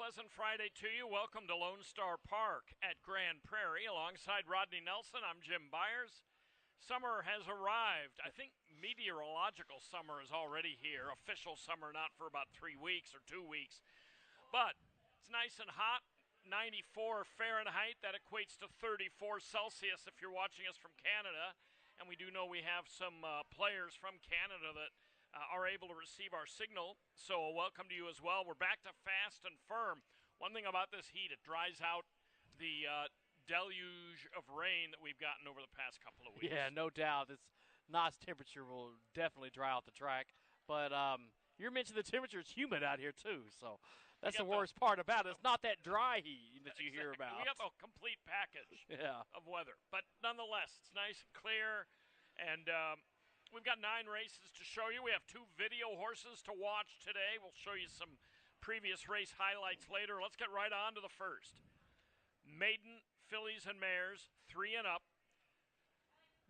pleasant Friday to you. Welcome to Lone Star Park at Grand Prairie. Alongside Rodney Nelson, I'm Jim Byers. Summer has arrived. I think meteorological summer is already here. Official summer not for about 3 weeks or 2 weeks. But it's nice and hot, 94 Fahrenheit. That equates to 34 Celsius if you're watching us from Canada. And we do know we have some players from Canada that are able to receive our signal. So welcome to you as well. We're back to fast and firm. One thing about this heat, it dries out the deluge of rain that we've gotten over the past couple of weeks. Yeah, no doubt. This nice temperature will definitely dry out the track. But you're mentioning the temperature is humid out here, too. So that's the worst part about it. It's not that dry heat that you hear about. We got the complete package of weather. But nonetheless, it's nice and clear. And we've got 9 races to show you. We have 2 video horses to watch today. We'll show you some previous race highlights later. Let's get right on to the first. Maiden fillies and mares, 3 and up,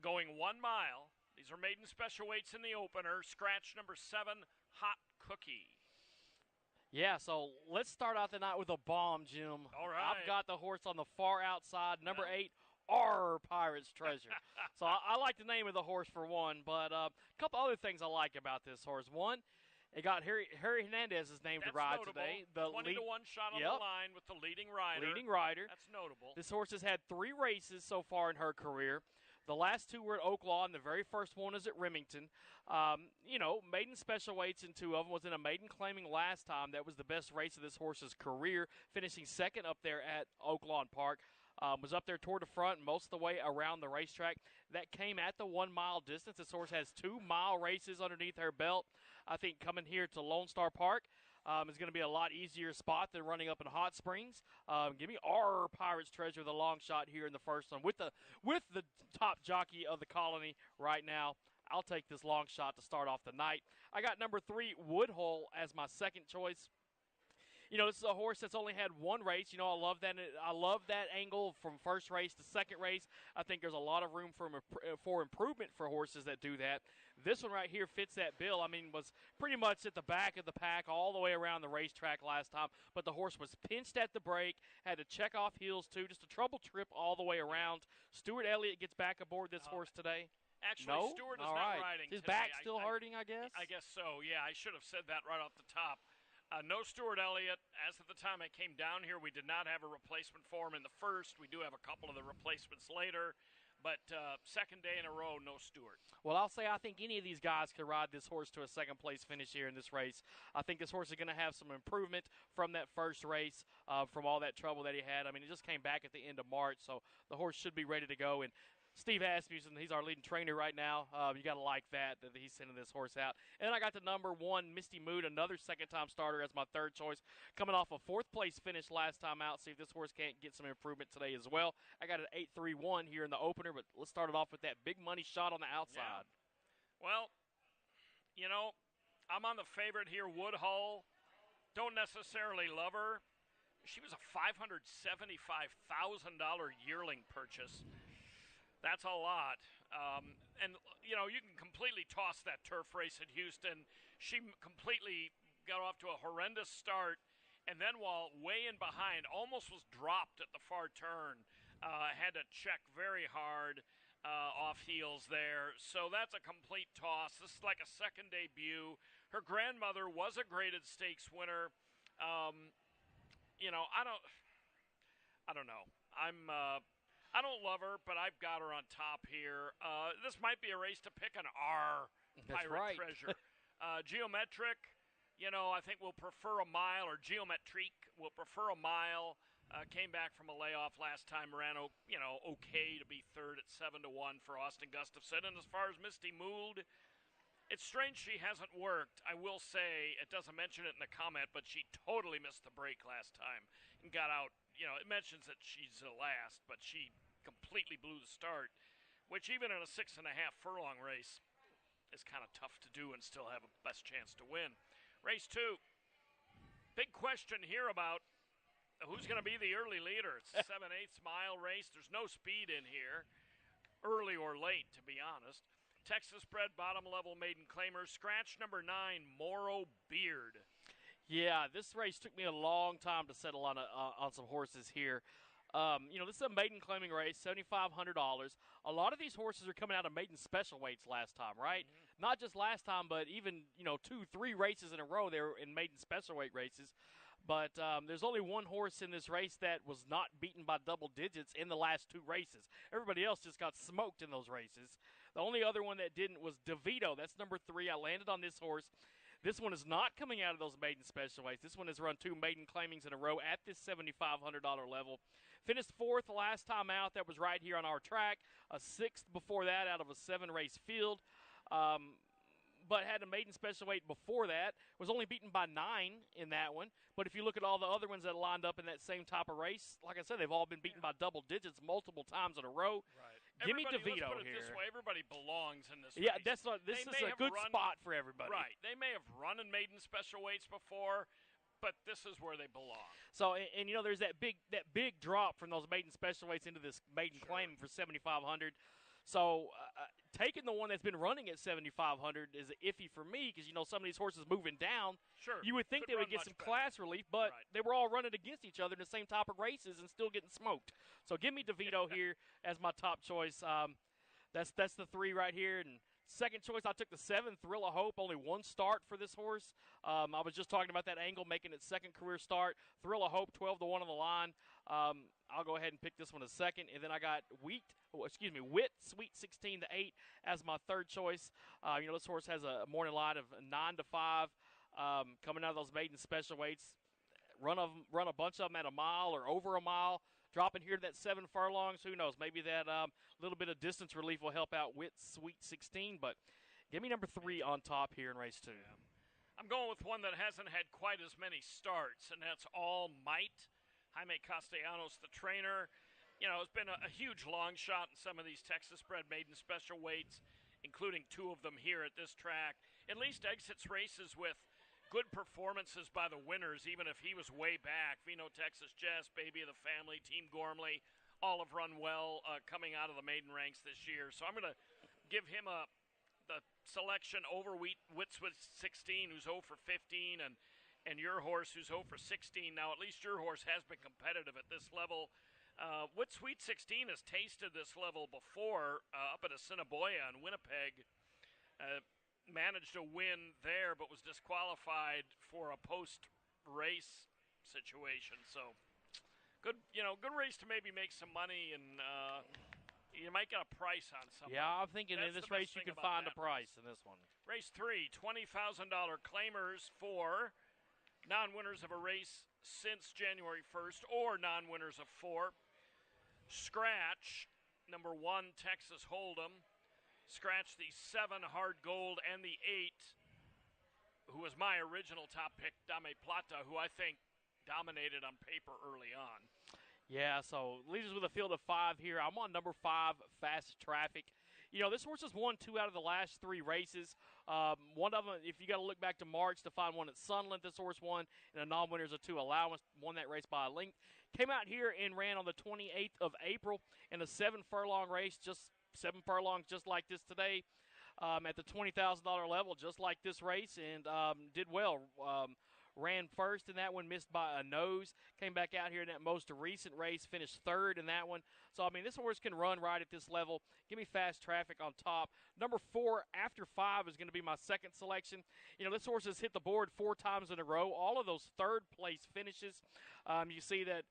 going 1 mile. These are maiden special weights in the opener. Scratch number 7, Hot Cookie. Yeah, so let's start out the night with a bomb, Jim. All right. I've got the horse on the far outside, number 8, Our Pirate's Treasure. So I like the name of the horse for one, but a couple other things I like about this horse. One, it got Harry Hernandez's name to ride notable. today. The 20-1 shot on the line with the leading rider. That's notable. This horse has had 3 races so far in her career. The last 2 were at Oaklawn. The very first one is at Remington. Maiden special weights in 2 of them. Was in a maiden claiming last time. That was the best race of this horse's career, finishing second up there at Oaklawn Park. Was up there toward the front most of the way around the racetrack. That came at the 1 mile distance. This horse has 2 mile races underneath her belt. I think coming here to Lone Star Park is going to be a lot easier spot than running up in Hot Springs. Give me Our Pirate's Treasure, the long shot here in the first one with the top jockey of the colony right now. I'll take this long shot to start off the night. I got number 3, Woodhull, as my second choice. This is a horse that's only had 1 race. I love that. I love that angle from first race to second race. I think there's a lot of room for improvement for horses that do that. This one right here fits that bill. Was pretty much at the back of the pack all the way around the racetrack last time. But the horse was pinched at the break, had to check off heels too, just a trouble trip all the way around. Stuart Elliott gets back aboard this horse today. Actually, no? Stuart is all not right. riding His today. back's still hurting, I guess? I guess so, yeah. I should have said that right off the top. No Stuart Elliott. As of the time I came down here, we did not have a replacement for him in the first. We do have a couple of the replacements later. But second day in a row, no Stuart. Well, I'll say I think any of these guys could ride this horse to a second-place finish here in this race. I think this horse is going to have some improvement from that first race, from all that trouble that he had. It just came back at the end of March, so the horse should be ready to go. And Steve Asmussen, he's our leading trainer right now. You got to like that he's sending this horse out. And then I got the number 1, Misty Mood, another second-time starter as my third choice, coming off a 4th-place finish last time out. See if this horse can't get some improvement today as well. I got an 8-3-1 here in the opener, but let's start it off with that big money shot on the outside. Yeah. Well, I'm on the favorite here, Woodhull. Don't necessarily love her. She was a $575,000 yearling purchase. That's a lot. You can completely toss that turf race at Houston. She completely got off to a horrendous start, and then while way in behind, almost was dropped at the far turn. Had to check very hard off heels there. So that's a complete toss. This is like a second debut. Her grandmother was a graded stakes winner. I don't know. I don't love her, but I've got her on top here. This might be a race to pick an R Pirate Treasure. Geometric, I think we'll prefer a mile, or Geometrique will prefer a mile. Came back from a layoff last time, ran okay to be third at 7-1 for Austin Gustafson. And as far as Misty Mood, it's strange she hasn't worked. I will say, it doesn't mention it in the comment, but she totally missed the break last time and got out. It mentions that she's the last, but she completely blew the start, which even in a 6.5 furlong race is kind of tough to do and still have a best chance to win. Race 2. Big question here about who's going to be the early leader. It's a 7/8 mile race. There's no speed in here, early or late, to be honest. Texas bred bottom level maiden claimer. Scratch number 9, Morrow Beard. Yeah, this race took me a long time to settle on some horses here. This is a maiden claiming race, $7,500. A lot of these horses are coming out of maiden special weights last time, right? Mm-hmm. Not just last time, but even 2-3 races in a row they were in maiden special weight races. But there's only one horse in this race that was not beaten by double digits in the last 2 races. Everybody else just got smoked in those races. The only other one that didn't was DeVito. That's number 3. I landed on this horse. This one is not coming out of those maiden special weights. This one has run 2 maiden claimings in a row at this $7,500 level. Finished 4th last time out. That was right here on our track. A 6th before that out of a 7-race field. But had a maiden special weight before that. Was only beaten by 9 in that one. But if you look at all the other ones that lined up in that same type of race, like I said, they've all been beaten by double digits multiple times in a row. Right. Give me DeVito let's put it here. This way, everybody belongs in this Yeah, race. this is a good spot for everybody. Right. They may have run in maiden special weights before, but this is where they belong. So, and there's that big drop from those maiden special weights into this maiden claim for $7,500. So, taking the one that's been running at $7,500 is iffy for me because some of these horses moving down. Sure. You would think they would get some class relief, but they were all running against each other in the same type of races and still getting smoked. So, give me DeVito here as my top choice. That's the 3 right here. And second choice, I took the 7, Thrill of Hope. Only 1 start for this horse. I was just talking about that angle making its second career start. Thrill of Hope, 12-1 on the line. I'll go ahead and pick this one as second, and then I got Wit, Sweet 16-8 as my third choice. This horse has a morning line of 9-5, coming out of those maiden special weights. Run a bunch of them at a mile or over a mile. Dropping here to that 7 furlongs, who knows? Maybe that little bit of distance relief will help out Wit Sweet 16. But give me number 3 on top here in race 2. Yeah. I'm going with one that hasn't had quite as many starts, and that's All Might. Jaime Castellanos, the trainer, has been a huge long shot in some of these Texas-bred maiden special weights, including 2 of them here at this track. At least exits races with good performances by the winners, even if he was way back. Vino Texas Jess, Baby of the Family, Team Gormley, all have run well coming out of the maiden ranks this year. So I'm going to give him the selection over Witswood 16, who's 0 for 15, and your horse, who's 0 for 16. Now, at least your horse has been competitive at this level. Sweet 16 has tasted this level before up at Assiniboia in Winnipeg. Managed to win there, but was disqualified for a post-race situation. So, good race to maybe make some money, and you might get a price on something. Yeah, I'm thinking in this race you can find a price in this one. Race 3, $20,000 claimers for non-winners of a race since January 1st or non-winners of 4. Scratch, number 1, Texas Hold'em. Scratch the 7, Hard Gold, and the 8, who was my original top pick, Dame Plata, who I think dominated on paper early on. Yeah, so leaves us with a field of 5 here. I'm on number 5, Fast Traffic. This horse has won 2 out of the last 3 races. One of them, if you got to look back to March to find one at Sunland, this horse won, and a non-winners of 2 allowance, won that race by a length. Came out here and ran on the 28th of April in a 7-furlong race, just 7 furlongs just like this today, at the $20,000 level, just like this race, and did well. Ran first in that one, missed by a nose. Came back out here in that most recent race, finished 3rd in that one. So, this horse can run right at this level. Give me Fast Traffic on top. Number 4, After 5, is going to be my second selection. This horse has hit the board 4 times in a row. All of those third-place finishes. You see that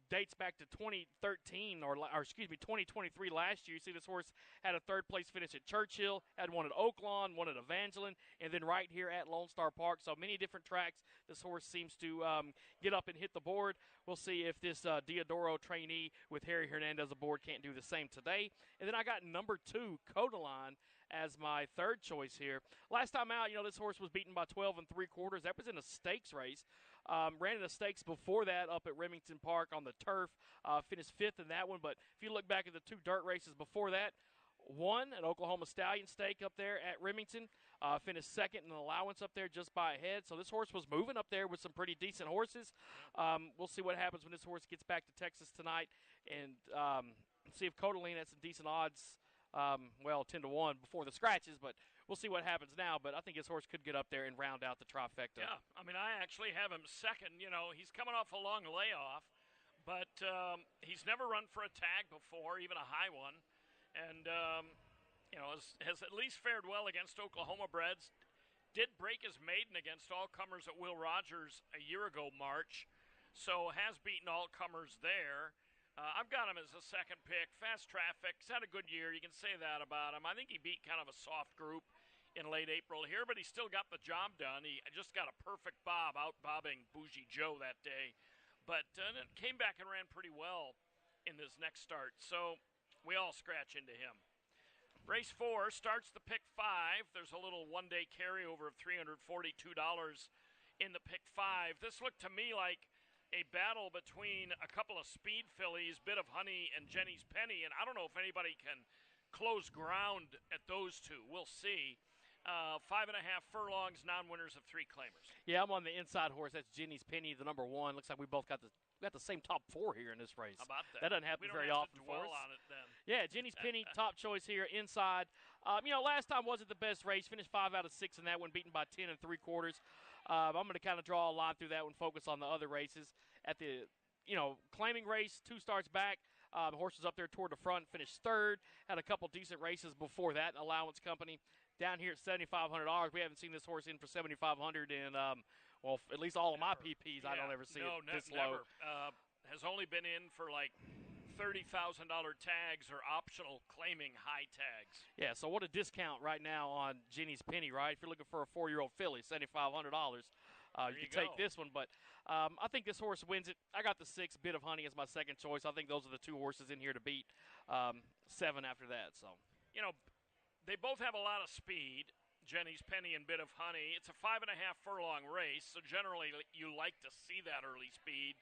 dates back to 2013 or 2023 last year. You see this horse had a 3rd-place finish at Churchill, had one at Oaklawn, one at Evangeline, and then right here at Lone Star Park. So many different tracks this horse seems to get up and hit the board. We'll see if this Diodoro trainee with Harry Hernandez aboard can't do the same today. And then I got number 2, Codaline, as my third choice here. Last time out, this horse was beaten by 12 3/4. That was in a stakes race. Ran in the stakes before that up at Remington Park on the turf. Finished 5th in that one. But if you look back at the 2 dirt races before that, won an Oklahoma Stallion stake up there at Remington. Finished 2nd in an allowance up there just by a head. So this horse was moving up there with some pretty decent horses. We'll see what happens when this horse gets back to Texas tonight and see if Codaline has some decent odds 10-1 before the scratches, but we'll see what happens now. But I think his horse could get up there and round out the trifecta. Yeah, I mean, I actually have him second. You know, he's coming off a long layoff, but he's never run for a tag before, even a high one, and has at least fared well against Oklahoma breds. Did break his maiden against all comers at Will Rogers a year ago, March, so has beaten all comers there. I've got him as a second pick. Fast Traffic. He's had a good year. You can say that about him. I think he beat kind of a soft group in late April here, but he still got the job done. He just got a perfect bob, out-bobbing Bougie Joe that day. But came back and ran pretty well in this next start. So we all scratch into him. Race 4 starts the pick 5. There's a little one-day carryover of $342 in the pick 5. This looked to me like a battle between a couple of speed fillies, Bit of Honey and Jenny's Penny, and I don't know if anybody can close ground at those two. We'll see. 5.5 furlongs, non-winners of 3 claimers. Yeah, I'm on the inside horse. That's Jenny's Penny, the number 1. Looks like we both got the same top 4 here in this race. How about that? That doesn't happen very often for us. On it then. Yeah, Jenny's Penny, top choice here inside. Last time wasn't the best race. Finished 5 out of 6 in that one, beaten by 10 3/4. I'm going to kind of draw a line through that one, focus on the other races. At the, claiming race, 2 starts back. The horse was up there toward the front, finished 3rd. Had a couple decent races before that in Allowance Company. Down here at $7,500, we haven't seen this horse in for $7,500 in, at least all of my PPs. Yeah. I don't ever see it this low. Has only been in for like $30,000 tags or optional claiming high tags. Yeah, so what a discount right now on Jenny's Penny, right? If you're looking for a 4-year-old filly, $7,500, you can take this one. But I think this horse wins it. I got the 6, Bit of Honey, as my second choice. I think those are the 2 horses in here to beat 7 after that. So, they both have a lot of speed, Jenny's Penny and Bit of Honey. It's a 5.5 furlong race, so generally you like to see that early speed.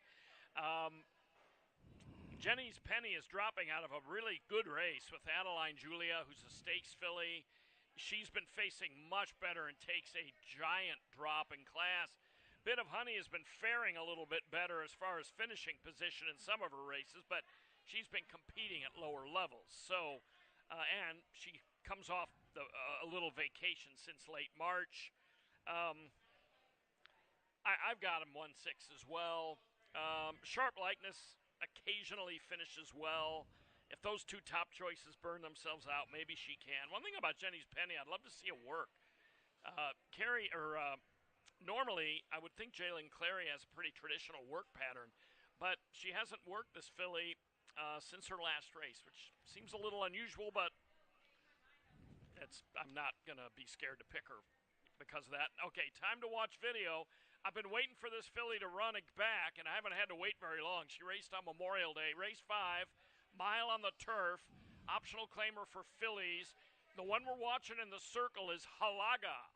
Jenny's Penny is dropping out of a really good race with Adeline Julia, who's a stakes filly. She's been facing much better and takes a giant drop in class. Bit of Honey has been faring a little bit better as far as finishing position in some of her races, but she's been competing at lower levels. So, and she comes off a little vacation since late March. I've got him 1-6 as well. Sharp Likeness occasionally finishes well. If those 2 top choices burn themselves out, maybe she can. One thing about Jenny's Penny, I'd love to see it work. Normally, I would think Jalen Clary has a pretty traditional work pattern, but she hasn't worked this filly since her last race, which seems a little unusual, but I'm not going to be scared to pick her because of that. Okay, time to watch video. I've been waiting for this filly to run back, and I haven't had to wait very long. She raced on Memorial Day. Race 5, mile on the turf, optional claimer for fillies. The one we're watching in the circle is Halaga,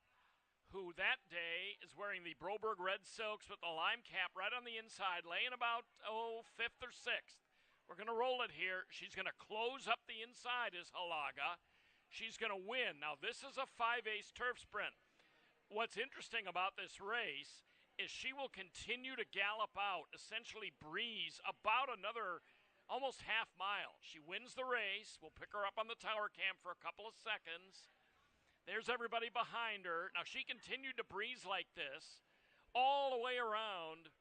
who that day is wearing the Broberg red silks with the lime cap right on the inside, laying about, 5th or 6th. We're going to roll it here. She's going to close up the inside is Halaga. She's going to win. Now, this is a 5-ace turf sprint. What's interesting about this race is she will continue to gallop out, essentially breeze, about another almost half mile. She wins the race. We'll pick her up on the tower cam for a couple of seconds. There's everybody behind her. Now, she continued to breeze like this all the way around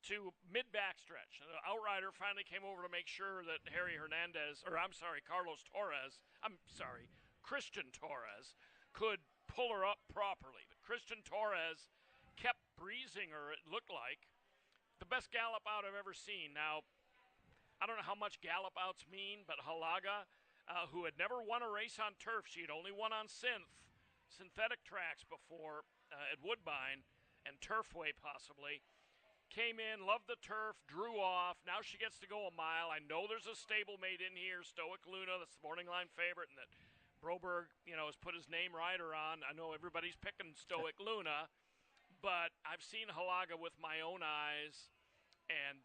to mid-backstretch. The outrider finally came over to make sure that Christian Torres could pull her up properly. But Christian Torres kept breezing her, it looked like. The best gallop out I've ever seen. Now, I don't know how much gallop outs mean, but Halaga, who had never won a race on turf, she had only won on synthetic tracks before at Woodbine and Turfway possibly, came in, loved the turf, drew off. Now she gets to go a mile. I know there's a stablemate in here, Stoic Luna, that's the morning line favorite, and that Broberg, has put his name rider on. I know everybody's picking Stoic Luna, but I've seen Halaga with my own eyes, and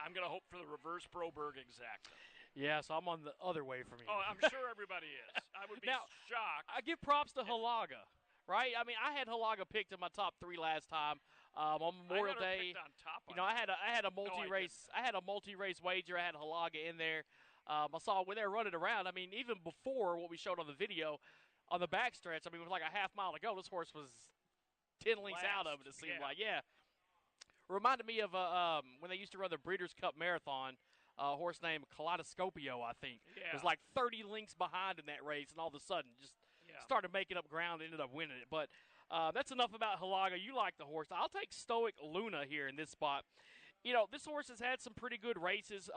I'm going to hope for the reverse Broberg exacta. Yeah, so I'm on the other way from you. Oh, I'm sure everybody is. I would be shocked. I give props to Halaga, right? I mean, I had Halaga picked in my top 3 last time. On Memorial Day, on top I had a multi-race. I had a multi-race wager. I had Halaga in there. I saw when they were running around. I mean, even before what we showed on the video, on the backstretch, I mean, it was like a half mile to go. This horse was 10 lengths out of it, it seemed like. Yeah. Reminded me of when they used to run the Breeders' Cup Marathon, a horse named Kaleidoscopio, I think. Yeah. It was like 30 lengths behind in that race, and all of a sudden just started making up ground and ended up winning it. But that's enough about Halaga. You like the horse. I'll take Stoic Luna here in this spot. You know, this horse has had some pretty good races.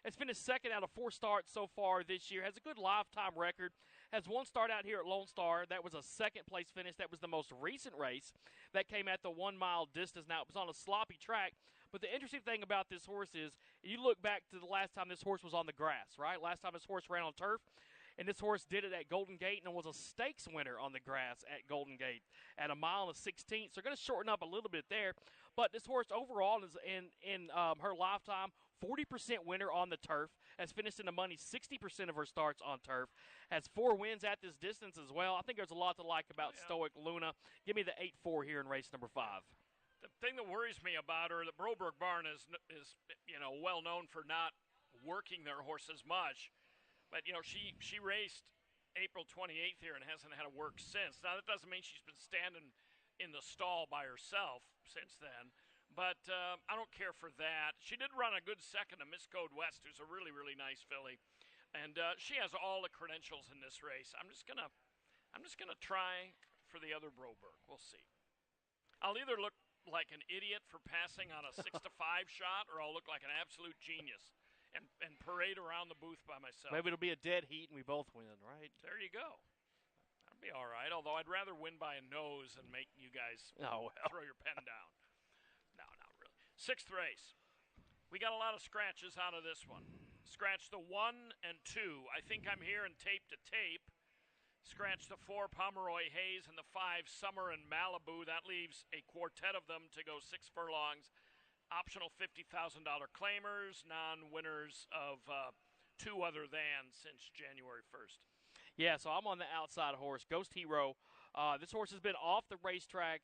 It's finished second out of 4 starts so far this year. Has a good lifetime record. Has 1 start out here at Lone Star. That was a second-place finish. That was the most recent race. That came at the 1-mile distance. Now, it was on a sloppy track. But the interesting thing about this horse is, you look back to the last time this horse was on the grass, right? Last time this horse ran on turf. And this horse did it at Golden Gate and was a stakes winner on the grass at Golden Gate at 1 mile and 16. So they're going to shorten up a little bit there. But this horse overall is in her lifetime, 40% winner on the turf, has finished in the money 60% of her starts on turf, has 4 wins at this distance as well. I think there's a lot to like about Stoic Luna. Give me the 8-4 here in race number 5. The thing that worries me about her, the Broberg barn is well known for not working their horses much. But, she raced April 28th here and hasn't had to work since. Now, that doesn't mean she's been standing in the stall by herself since then. But I don't care for that. She did run a good second to Miss Code West, who's a really, really nice filly. And she has all the credentials in this race. I'm just gonna try for the other Broberg. We'll see. I'll either look like an idiot for passing on a 6-5 shot, or I'll look like an absolute genius. And parade around the booth by myself. Maybe it'll be a dead heat and we both win, right? There you go. That'd be all right, although I'd rather win by a nose than make you guys throw your pen down. No, not really. 6th race. We got a lot of scratches out of this one. Scratch the 1 and 2. I think I'm here in tape to tape. Scratch the 4 Pomeroy Hayes and the 5 Summer and Malibu. That leaves a quartet of them to go 6 furlongs. Optional $50,000 claimers, non-winners of 2 other than since January 1st. Yeah, so I'm on the outside horse, Ghost Hero. This horse has been off the racetrack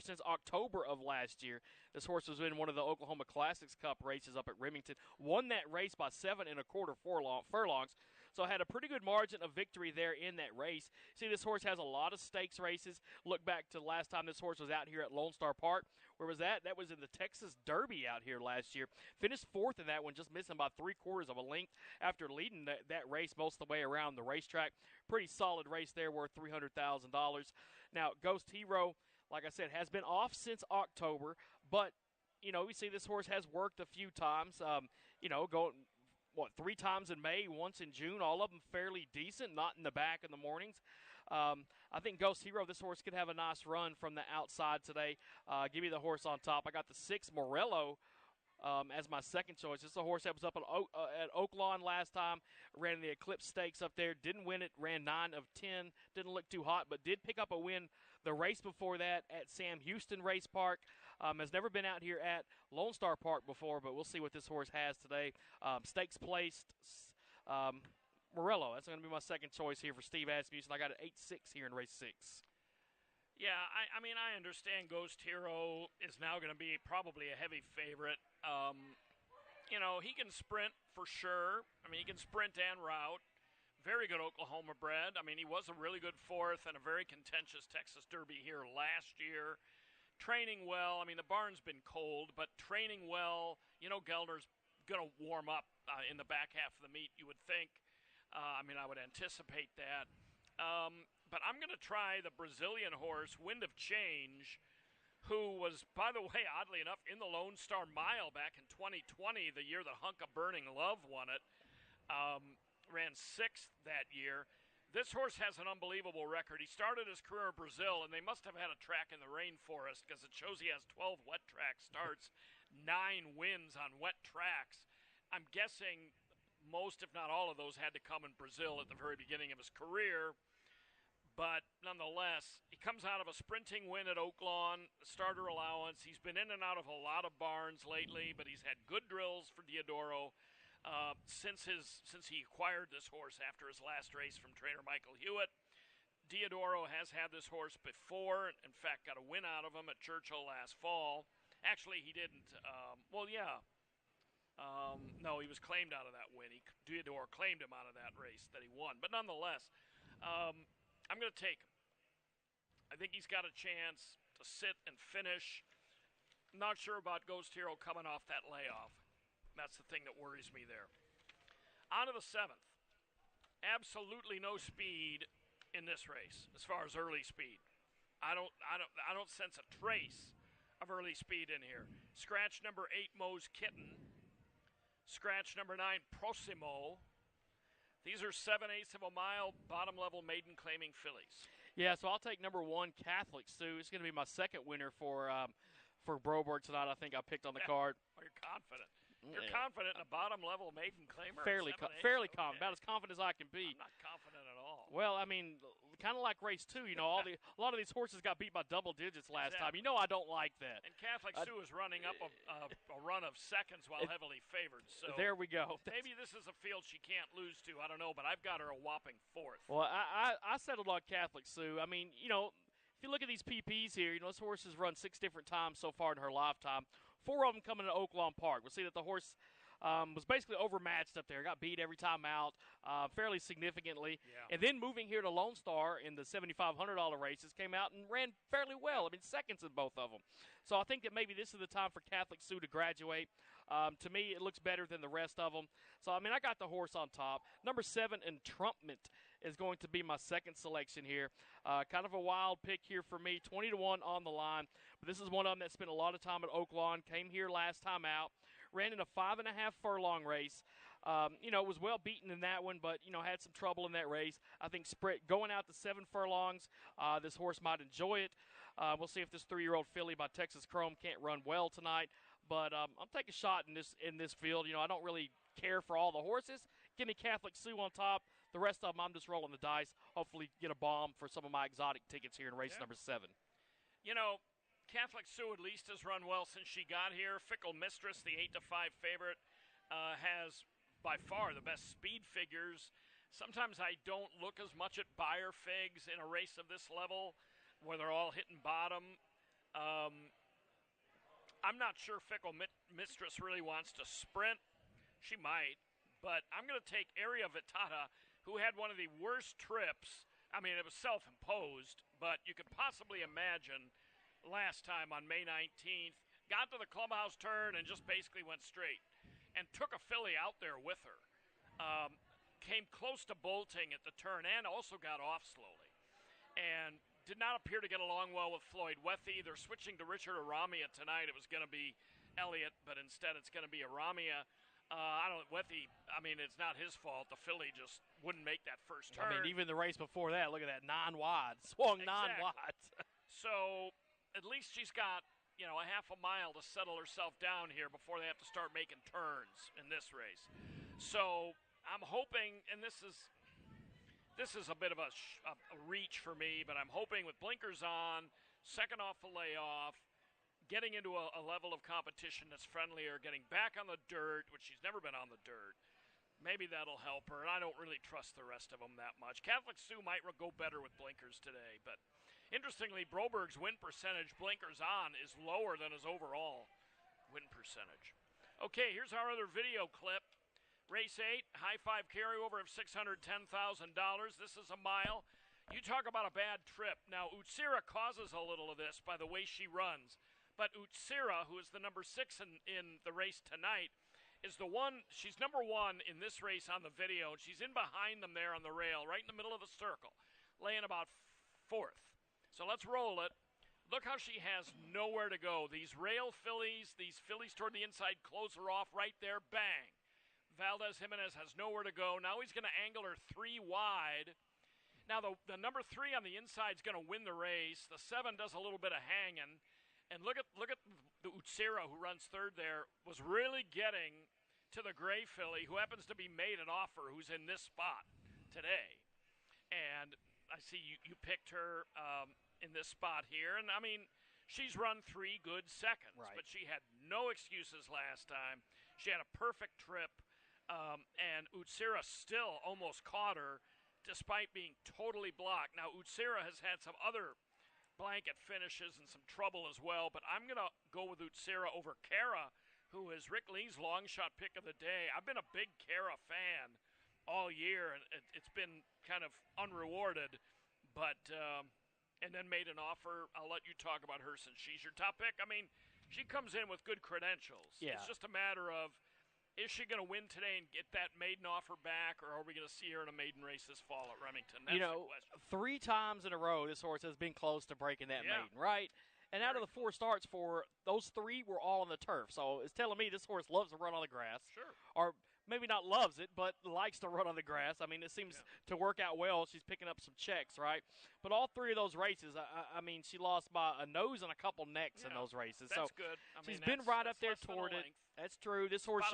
since October of last year. This horse was in one of the Oklahoma Classics Cup races up at Remington. Won that race by 7 1/4 furlongs. So had a pretty good margin of victory there in that race. See, this horse has a lot of stakes races. Look back to the last time this horse was out here at Lone Star Park. Where was that? That was in the Texas Derby out here last year. Finished 4th in that one, just missing by 3/4 of a length after leading that race most of the way around the racetrack. Pretty solid race there, worth $300,000. Now, Ghost Hero, like I said, has been off since October, but, we see this horse has worked a few times, going 3 times in May, once in June, all of them fairly decent, not in the back in the mornings. I think Ghost Hero, this horse could have a nice run from the outside today. Give me the horse on top. I got the 6 Morello as my second choice. This is a horse that was up at Oaklawn last time, ran the Eclipse Stakes up there, didn't win it, ran 9 of 10, didn't look too hot, but did pick up a win the race before that at Sam Houston Race Park. Has never been out here at Lone Star Park before, but we'll see what this horse has today. Stakes placed, Morello. That's going to be my second choice here for Steve Asmussen. I got an 8-6 here in race 6. Yeah, I understand Ghost Hero is now going to be probably a heavy favorite. He can sprint for sure. He can sprint and route. Very good Oklahoma bred. He was a really good 4th and a very contentious Texas Derby here last year. Training well. The barn's been cold, but training well. Geldner's going to warm up in the back half of the meet, you would think. I would anticipate that. But I'm going to try the Brazilian horse, Wind of Change, who was, by the way, oddly enough, in the Lone Star Mile back in 2020, the year that Hunk of Burning Love won it. Ran 6th that year. This horse has an unbelievable record. He started his career in Brazil, and they must have had a track in the rainforest because it shows he has 12 wet track starts, 9 wins on wet tracks. I'm guessing most, if not all of those, had to come in Brazil at the very beginning of his career. But nonetheless, he comes out of a sprinting win at Oaklawn, starter allowance. He's been in and out of a lot of barns lately, but he's had good drills for Diodoro since he acquired this horse after his last race from trainer Michael Hewitt. Diodoro has had this horse before. In fact, got a win out of him at Churchill last fall. Actually, he didn't. No, he was claimed out of that win. Theodore claimed him out of that race that he won. But nonetheless, I'm going to take him. I think he's got a chance to sit and finish. Not sure about Ghost Hero coming off that layoff. That's the thing that worries me there. On to the 7th. Absolutely no speed in this race as far as early speed. I don't sense a trace of early speed in here. Scratch number 8, Moe's Kitten. Scratch number 9, Proximo. These are 7/8 of a mile, bottom-level maiden-claiming fillies. Yeah, so I'll take number 1, Catholic Sue. It's going to be my second winner for Broberg tonight. I think I picked on the card. Oh, you're confident. You're confident in a bottom-level maiden claimer? Fairly confident. About as confident as I can be. I'm not confident at all. Well, I mean, kind of like race 2. You know, a lot of these horses got beat by double digits last time. You know I don't like that. And Catholic Sue is running up a run of seconds while heavily favored. So there we go. Maybe this is a field she can't lose to. I don't know, but I've got her a whopping 4th. Well, I settled on Catholic Sue. I mean, you know, if you look at these PPs here, you know, this horse has run 6 different times so far in her lifetime. 4 of them coming to Oaklawn Park. We'll see that the horse was basically overmatched up there. Got beat every time out, fairly significantly. Yeah. And then moving here to Lone Star in the $7,500 races, came out and ran fairly well. I mean, seconds in both of them. So I think that maybe this is the time for Catholic Sue to graduate. To me, it looks better than the rest of them. So, I mean, I got the horse on top. Number 7, Entrampment, is going to be my second selection here. Kind of a wild pick here for me, 20-1 on the line. But this is one of them that spent a lot of time at Oaklawn, came here last time out, ran in a 5.5 furlong race. You know, was well beaten in that one, but, you know, had some trouble in that race. I think going out to 7 furlongs, this horse might enjoy it. We'll see if this 3-year-old filly by Texas Chrome can't run well tonight. But I'm taking a shot in this field. You know, I don't really care for all the horses. Give me Catholic Sue on top. The rest of them, I'm just rolling the dice. Hopefully get a bomb for some of my exotic tickets here in race number 7. You know, Catholic Sue at least has run well since she got here. Fickle Mistress, the 8-5 favorite, has by far the best speed figures. Sometimes I don't look as much at buyer figs in a race of this level where they're all hitting bottom. I'm not sure Fickle Mistress really wants to sprint. She might, but I'm going to take Area Vitata, who had one of the worst trips. I mean, it was self-imposed, but you could possibly imagine last time on May 19th. Got to the clubhouse turn and just basically went straight and took a filly out there with her. Came close to bolting at the turn and also got off slowly. And did not appear to get along well with Floyd Wethy. They're switching to Richard Aramia tonight. It was going to be Elliott, but instead it's going to be Aramia. Wethy, I mean, it's not his fault. The filly just wouldn't make that first turn. I mean, even the race before that, look at that, 9 wide. Swung exactly. 9 wide. So at least she's got, you know, a half a mile to settle herself down here before they have to start making turns in this race. So I'm hoping, and this is a bit of a reach for me, but I'm hoping with blinkers on, second off the layoff, getting into a level of competition that's friendlier, getting back on the dirt, which she's never been on the dirt. Maybe that'll help her, and I don't really trust the rest of them that much. Catholic Sue might go better with blinkers today, but interestingly, Broberg's win percentage, blinkers on, is lower than his overall win percentage. Okay, here's our other video clip. Race 8, high five carryover of $610,000. This is a mile. You talk about a bad trip. Now, Utsira causes a little of this by the way she runs. But Utsira, who is the number 6 in the race tonight, is the one. She's number 1 in this race on the video. And she's in behind them there on the rail, right in the middle of the circle, laying about 4th. So let's roll it. Look how she has nowhere to go. These rail fillies, these fillies toward the inside, close her off right there. Bang. Valdez Jimenez has nowhere to go. Now he's going to angle her 3 wide. Now the number 3 on the inside is going to win the race. The 7 does a little bit of hanging. And look at the Utsira, who runs 3rd there, was really getting to the gray filly, who happens to be made an offer, who's in this spot today. And I see you picked her in this spot here. And, I mean, she's run 3 good seconds. Right. But she had no excuses last time. She had a perfect trip. And Utsira still almost caught her, despite being totally blocked. Now, Utsira has had some other blanket finishes and some trouble as well, but I'm going to go with Utsira over Kara, who is Rick Lee's long shot pick of the day. I've been a big Kara fan all year, and it's been kind of unrewarded, but and then made an offer. I'll let you talk about her since she's your top pick. I mean, she comes in with good credentials. Yeah. It's just a matter of, is she going to win today and get that maiden offer back, or are we going to see her in a maiden race this fall at Remington? That's the question. 3 times in a row this horse has been close to breaking that maiden, right? And out of the 4 starts, those 3 were all on the turf. So it's telling me this horse loves to run on the grass. Sure. Or maybe not loves it, but likes to run on the grass. I mean, it seems to work out well. She's picking up some checks, right? But all 3 of those races, I mean, she lost by a nose and a couple necks in those races. That's good. She's been right up there toward it. That's true. This horse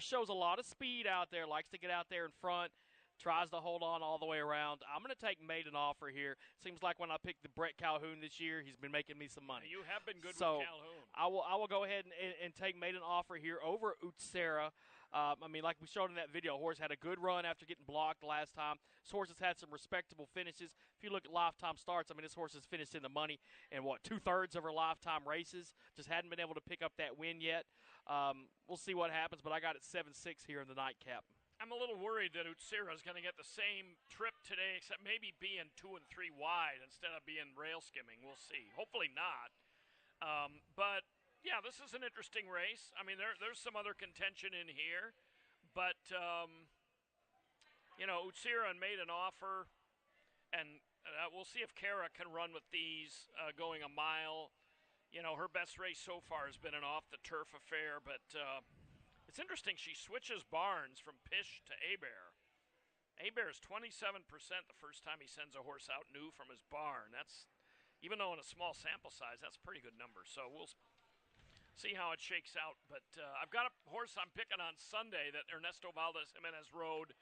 shows a lot of speed out there, likes to get out there in front, tries to hold on all the way around. I'm going to take Maiden Offer here. Seems like when I picked the Brett Calhoun this year, he's been making me some money. You have been good with Calhoun. I will go ahead and take Maiden Offer here over Utsera. I mean, like we showed in that video, horse had a good run after getting blocked last time. This horse has had some respectable finishes. If you look at lifetime starts, I mean, this horse has finished in the money in, 2/3 of her lifetime races. Just hadn't been able to pick up that win yet. We'll see what happens, but I got it 7-6 here in the nightcap. I'm a little worried that Utsira is going to get the same trip today, except maybe being 2 and 3 wide instead of being rail skimming. We'll see. Hopefully not. But, yeah, this is an interesting race. I mean, there's some other contention in here. But, Utsira made an offer, and we'll see if Kara can run with these going a mile. Her best race so far has been an off-the-turf affair, but it's interesting. She switches barns from Pish to Hebert. Hebert is 27% the first time he sends a horse out new from his barn. That's, even though in a small sample size, that's a pretty good number. So we'll see how it shakes out. But I've got a horse I'm picking on Sunday that Ernesto Valdez Jimenez rode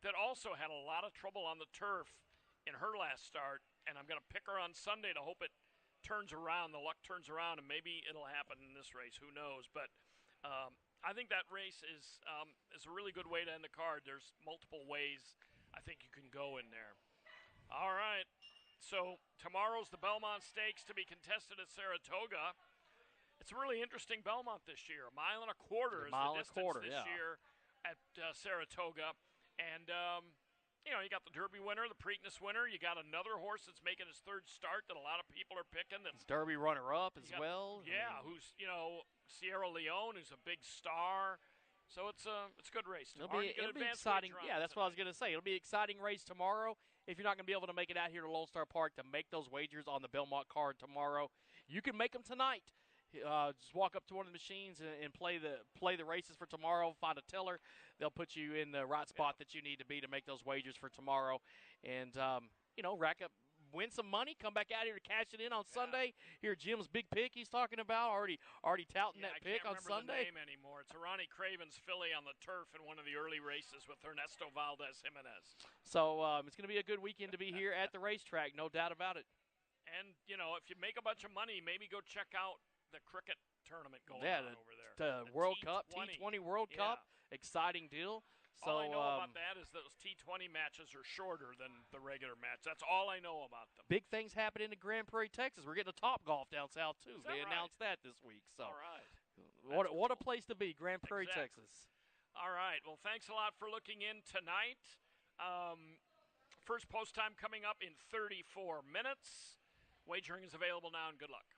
that also had a lot of trouble on the turf in her last start, and I'm going to pick her on Sunday to hope it turns around, the luck turns around, and maybe it'll happen in this race. Who knows? But I think that race is a really good way to end the card. There's multiple ways I think you can go in there. All right. So tomorrow's the Belmont Stakes to be contested at Saratoga. It's a really interesting Belmont this year. 1.25 miles is the distance this year at Saratoga. And, you got the Derby winner, the Preakness winner. You got another horse that's making his 3rd start that a lot of people are picking. That's Derby runner-up as well. Yeah, who's, Sierra Leone, who's a big star. So it's a good race tomorrow. It'll be exciting. Yeah, that's what I was going to say. It'll be an exciting race tomorrow. If you're not going to be able to make it out here to Lone Star Park to make those wagers on the Belmont card tomorrow, you can make them tonight. Just walk up to one of the machines and play the races for tomorrow. Find a teller. They'll put you in the right spot that you need to be to make those wagers for tomorrow. And, rack up, win some money, come back out here to cash it in on Sunday. Here, Jim's big pick he's talking about, already touting that pick on Sunday. I can't remember the name anymore. It's Ronnie Craven's filly on the turf in one of the early races with Ernesto Valdez Jimenez. So it's going to be a good weekend to be here at the racetrack, no doubt about it. And, if you make a bunch of money, maybe go check out the cricket tournament going on over there. The World Cup, T20 World Cup, exciting deal. So, all I know about that is those T20 matches are shorter than the regular match. That's all I know about them. Big things happening in Grand Prairie, Texas. We're getting a Top Golf down south, too. They announced that this week. So, all right. What a place to be, Grand Prairie, Texas. All right. Well, thanks a lot for looking in tonight. First post time coming up in 34 minutes. Wagering is available now, and good luck.